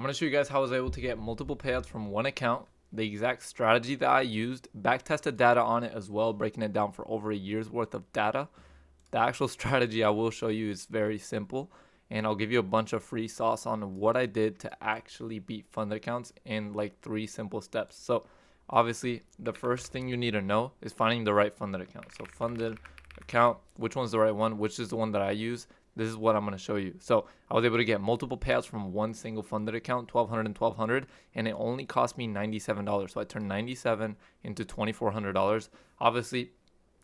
going to show you guys how I was able to get multiple payouts from one account, the exact strategy that I used, backtested data on it as well, breaking it down for over a year's worth of data. The actual strategy I will show you is very simple, and I'll give you a bunch of free sauce on what I did to actually beat funded accounts in like 3 simple steps. So obviously the first thing you need to know is finding the right funded account. So funded account, which one's the right one, which is the one that I use. This is what I'm going to show you. So I was able to get multiple payouts from one single funded account, 1200 and 1200, and it only cost me $97. So I turned 97 into $2,400. Obviously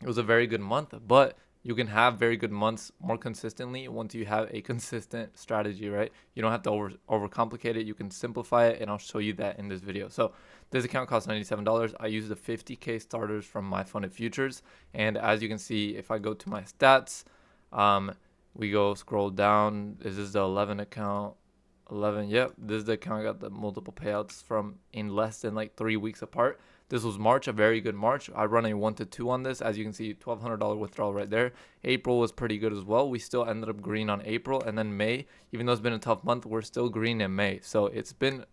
it was a very good month, but you can have very good months more consistently once you have a consistent strategy, right? You don't have to overcomplicate it. You can simplify it, and I'll show you that in this video. So this account costs $97. I used the 50K starters from my funded futures. And as you can see, if I go to my stats, we go scroll down. This is the 11 account. 11, yep, this is the account I got the multiple payouts from in less than like 3 weeks apart. This was March, a very good March. I run a 1 to 2 on this. As you can see, $1,200 withdrawal right there. April was pretty good as well. We still ended up green on April, and then May, even though it's been a tough month, we're still green in May. So it's been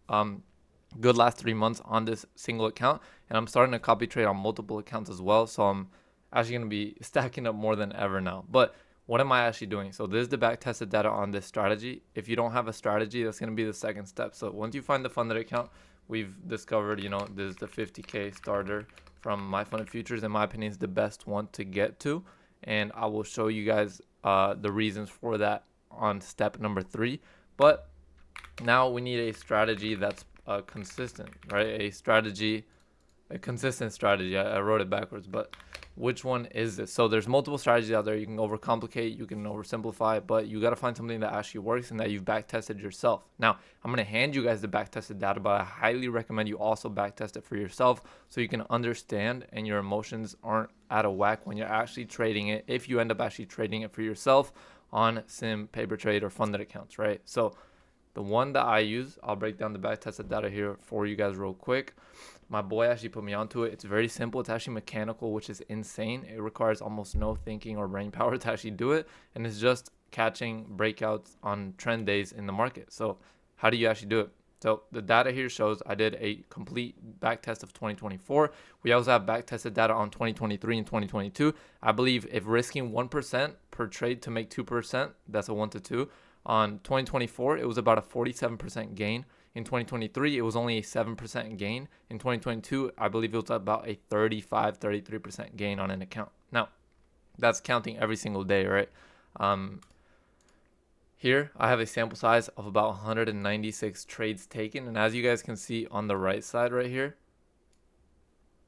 good last 3 months on this single account, and I'm starting to copy trade on multiple accounts as well. So I'm actually going to be stacking up more than ever now. But what am I actually doing? So this is the back tested data on this strategy. If you don't have a strategy, that's going to be the second step. So once you find the funded account, we've discovered, this is the 50K starter from my funded futures. In my opinion, is the best one to get to. And I will show you guys the reasons for that on step number 3. But now we need a strategy that's consistent, right? A consistent strategy. I wrote it backwards, but which one is this? So there's multiple strategies out there. You can overcomplicate, you can oversimplify, but you got to find something that actually works and that you've backtested yourself. Now, I'm going to hand you guys the backtested data, but I highly recommend you also backtest it for yourself so you can understand and your emotions aren't out of whack when you're actually trading it, if you end up actually trading it for yourself on sim, paper trade, or funded accounts, right? So the one that I use, I'll break down the backtested data here for you guys real quick. My boy actually put me onto it. It's very simple. It's actually mechanical, which is insane. It requires almost no thinking or brain power to actually do it. And it's just catching breakouts on trend days in the market. So how do you actually do it? So the data here shows I did a complete backtest of 2024. We also have backtested data on 2023 and 2022. I believe if risking 1% per trade to make 2%, that's a 1 to 2. On 2024, it was about a 47% gain. In 2023, it was only a 7% gain. In 2022, I believe it was about a 33% gain on an account. Now, that's counting every single day, right? Here, I have a sample size of about 196 trades taken. And as you guys can see on the right side right here,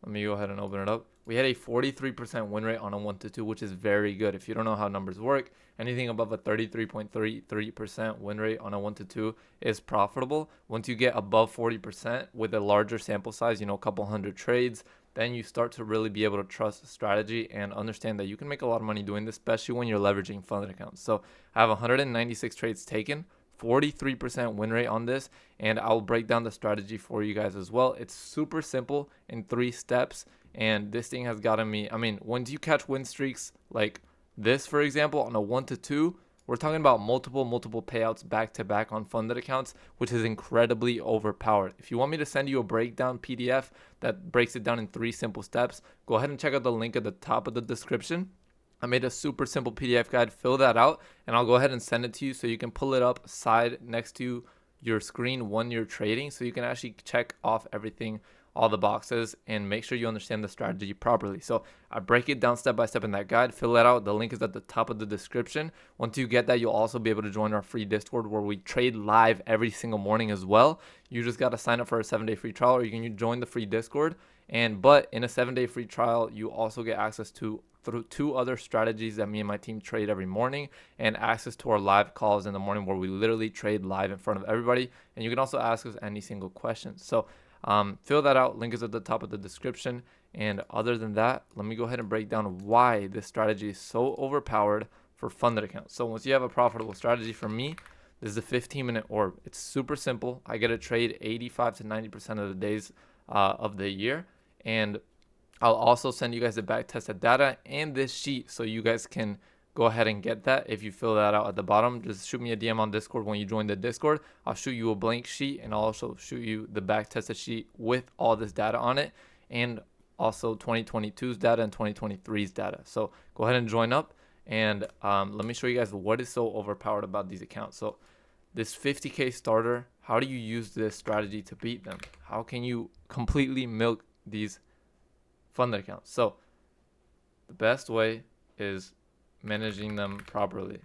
let me go ahead and open it up. We had a 43% win rate on a 1 to 2, which is very good. If you don't know how numbers work, anything above a 33.33% win rate on a 1 to 2 is profitable. Once you get above 40% with a larger sample size, a couple hundred trades, then you start to really be able to trust the strategy and understand that you can make a lot of money doing this, especially when you're leveraging funded accounts. So I have 196 trades taken, 43% win rate on this, and I'll break down the strategy for you guys as well. It's super simple in 3 steps, and this thing has gotten me, once you catch win streaks like this, for example, on a 1 to 2, we're talking about multiple payouts back to back on funded accounts, which is incredibly overpowered. If you want me to send you a breakdown PDF that breaks it down in 3 simple steps, go ahead and check out the link at the top of the description. I made a super simple PDF guide. Fill that out, and I'll go ahead and send it to you so you can pull it up side next to your screen when you're trading, so you can actually check off everything, all the boxes, and make sure you understand the strategy properly. So I break it down step by step in that guide. Fill it out. The link is at the top of the description. Once you get that, you'll also be able to join our free Discord where we trade live every single morning as well. You just got to sign up for a 7-day free trial, or you can join the free Discord. But in a 7-day free trial, you also get access to through 2 other strategies that me and my team trade every morning, and access to our live calls in the morning where we literally trade live in front of everybody. And you can also ask us any single question. So fill that out. Link is at the top of the description. And other than that, let me go ahead and break down why this strategy is so overpowered for funded accounts. So once you have a profitable strategy, for me, this is a 15-minute orb. It's super simple. I get a trade 85 to 90% of the days of the year. And I'll also send you guys the back tested data and this sheet so you guys can go ahead and get that. If you fill that out at the bottom, just shoot me a DM on Discord when you join the Discord. I'll shoot you a blank sheet, and I'll also shoot you the back tested sheet with all this data on it, and also 2022's data and 2023's data. So go ahead and join up, and let me show you guys what is so overpowered about these accounts. So this 50K starter, how do you use this strategy to beat them? How can you completely milk these funded accounts? So the best way is managing them properly,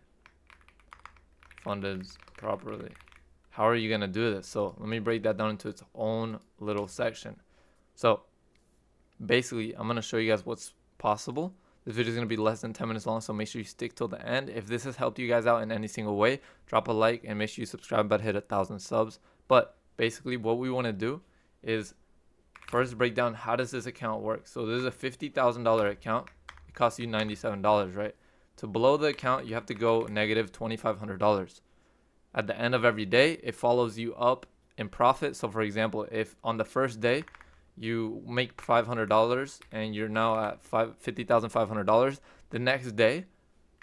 funded properly. How are you going to do this? So let me break that down into its own little section. So basically, I'm going to show you guys what's possible. This video is going to be less than 10 minutes long, so make sure you stick till the end. If this has helped you guys out in any single way, drop a like and make sure you subscribe, but hit 1,000 subs. But basically what we want to do is first break down how does this account work. So this is a $50,000 account. It costs you $97, right? To blow the account, you have to go negative $2,500. At the end of every day, it follows you up in profit. So for example, if on the first day you make $500 and you're now at $50,500, the next day,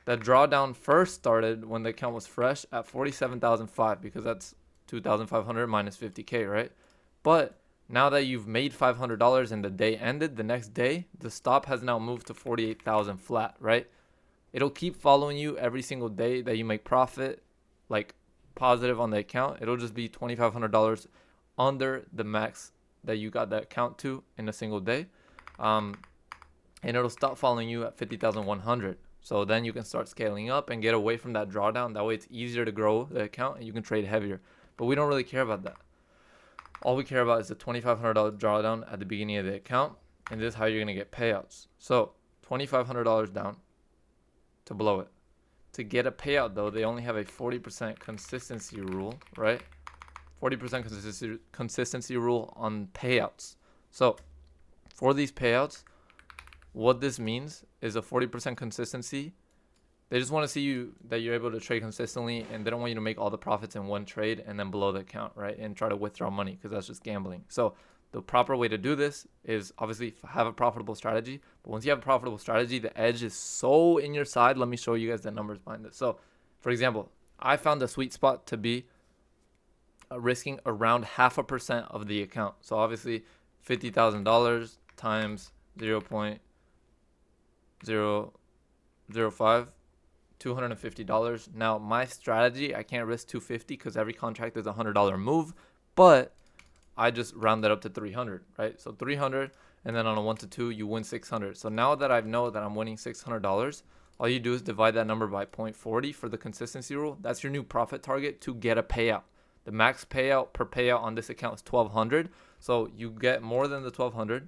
the drawdown first started when the account was fresh at $47,500, because that's 2,500 minus 50K, right? But now that you've made $500 and the day ended, the next day, the stop has now moved to 48,000 flat, right? It'll keep following you every single day that you make profit, like positive on the account. It'll just be $2,500 under the max that you got that account to in a single day. And it'll stop following you at 50,100. So then you can start scaling up and get away from that drawdown. That way it's easier to grow the account and you can trade heavier. But we don't really care about that. All we care about is the $2,500 drawdown at the beginning of the account. And this is how you're going to get payouts. So $2,500 down to blow it. To get a payout though, they only have a 40% consistency rule, right? 40% consistency rule on payouts. So for these payouts, what this means is a 40% consistency. They just want to see you that you're able to trade consistently, and they don't want you to make all the profits in one trade and then blow the account, right? And try to withdraw money, because that's just gambling. So the proper way to do this is obviously have a profitable strategy. But once you have a profitable strategy, the edge is so in your side. Let me show you guys the numbers behind it. So for example, I found the sweet spot to be risking around 0.5% of the account. So obviously $50,000 times 0.005, $250. Now my strategy, I can't risk 250 because every contract is $100 move, but I just round that up to 300, right? So 300, and then on a 1 to 2 you win 600. So now that I know that I'm winning $600, all you do is divide that number by 0.40 for the consistency rule. That's your new profit target to get a payout. The max payout per payout on this account is $1,200. So you get more than the $1,200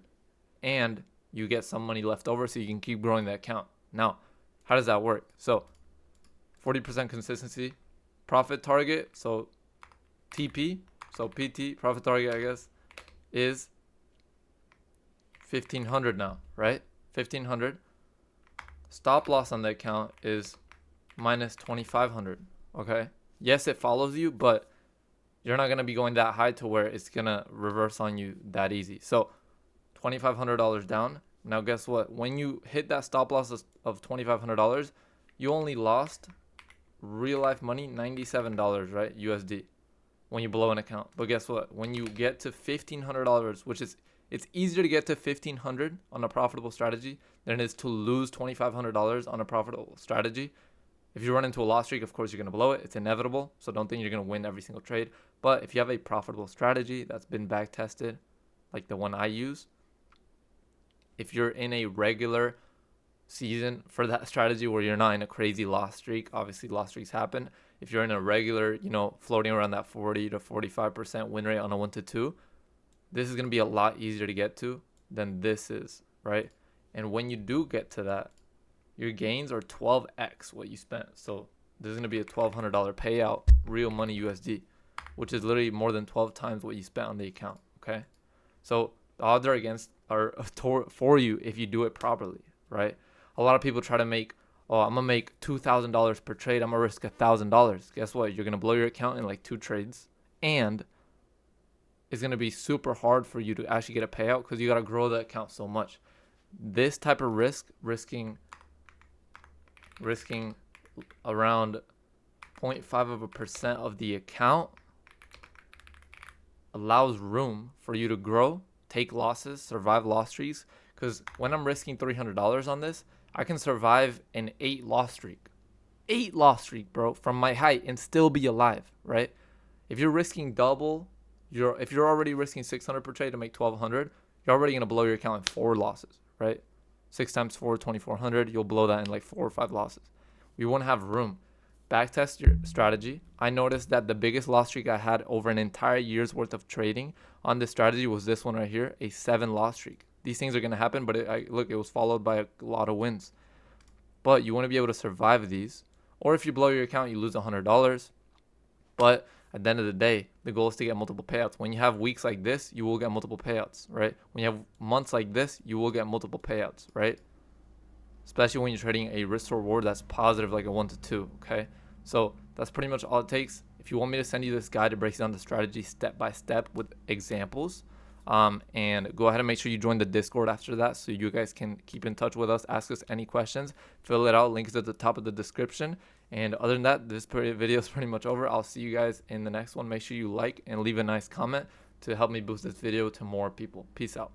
and you get some money left over so you can keep growing the account. Now, how does that work? So 40% consistency, profit target, so TP, so PT, profit target, I guess, is 1,500 now, right? 1,500. Stop loss on the account is minus 2,500, okay? Yes, it follows you, but you're not going to be going that high to where it's going to reverse on you that easy. So $2,500 down. Now guess what? When you hit that stop loss of $2,500, you only lost real life money, $97, right? USD, when you blow an account. But guess what? When you get to $1,500, which is, it's easier to get to $1,500 on a profitable strategy than it is to lose $2,500 on a profitable strategy. If you run into a loss streak, of course, you're going to blow it. It's inevitable. So don't think you're going to win every single trade. But if you have a profitable strategy that's been back tested, like the one I use, if you're in a regular season for that strategy where you're not in a crazy loss streak, obviously loss streaks happen. If you're in a regular, floating around that 40 to 45% win rate on a 1 to 2, this is going to be a lot easier to get to than this is, right? And when you do get to that, your gains are 12x what you spent. So there's going to be a $1,200 payout, real money USD, which is literally more than 12 times what you spent on the account, okay? So the odds are for you if you do it properly, right? A lot of people try to make, I'm going to make $2,000 per trade. I'm going to risk $1,000. Guess what? You're going to blow your account in like 2 trades. And it's going to be super hard for you to actually get a payout because you got to grow the account so much. This type of risking risking around 0.5% of the account allows room for you to grow, take losses, survive loss streaks. Because when I'm risking $300 on this, I can survive an 8 loss streak. 8 loss streak, bro, from my height and still be alive, right? If you're risking double, if you're already risking 600 per trade to make 1200, you're already gonna blow your account in 4 losses, right? 6 times 4, 2400. You'll blow that in like 4 or 5 losses. We won't have room. Backtest your strategy. I noticed that the biggest loss streak I had over an entire year's worth of trading on this strategy was this one right here, a 7 loss streak. These things are gonna happen, but look, it was followed by a lot of wins. But you want to be able to survive these, or if you blow your account, you lose $100. But at the end of the day, the goal is to get multiple payouts. When you have weeks like this, you will get multiple payouts, right? When you have months like this, you will get multiple payouts, right? Especially when you're trading a risk reward that's positive, like a 1 to 2, okay? So that's pretty much all it takes. If you want me to send you this guide, it breaks down the strategy step by step with examples. And go ahead and make sure you join the Discord after that so you guys can keep in touch with us, ask us any questions, fill it out. Links at the top of the description. And other than that, this video is pretty much over. I'll see you guys in the next one. Make sure you like and leave a nice comment to help me boost this video to more people. Peace out.